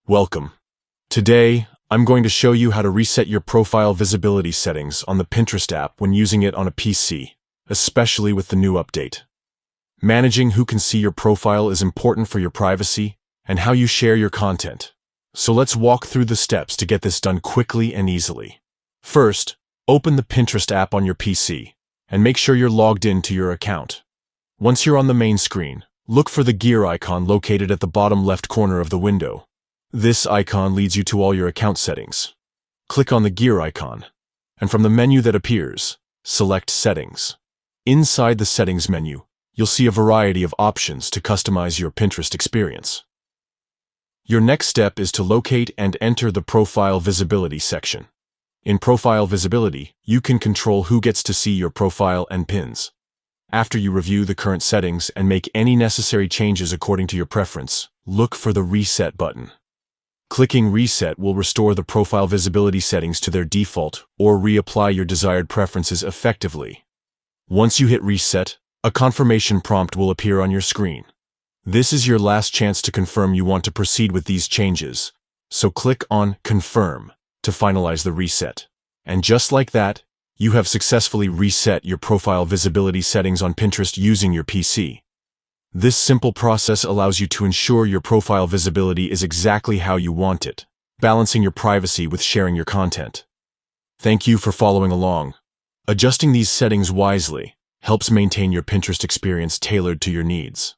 Welcome. Today, I'm going to show you how to reset your profile visibility settings on the Pinterest app when using it on a PC, especially with the new update. Managing who can see your profile is important for your privacy and how you share your content. So let's walk through the steps to get this done quickly and easily. First, open the Pinterest app on your PC and make sure you're logged in to your account. Once you're on the main screen, look for the gear icon located at the bottom left corner of the window. This icon leads you to all your account settings. Click on the gear icon, and from the menu that appears, select Settings. Inside the Settings menu, you'll see a variety of options to customize your Pinterest experience. Your next step is to locate and enter the Profile Visibility section. In Profile Visibility, you can control who gets to see your profile and pins. After you review the current settings and make any necessary changes according to your preference, look for the Reset button. Clicking Reset will restore the profile visibility settings to their default or reapply your desired preferences effectively. Once you hit Reset, a confirmation prompt will appear on your screen. This is your last chance to confirm you want to proceed with these changes, so click on Confirm to finalize the reset. And just like that, you have successfully reset your profile visibility settings on Pinterest using your PC. This simple process allows you to ensure your profile visibility is exactly how you want it, balancing your privacy with sharing your content. Thank you for following along. Adjusting these settings wisely helps maintain your Pinterest experience tailored to your needs.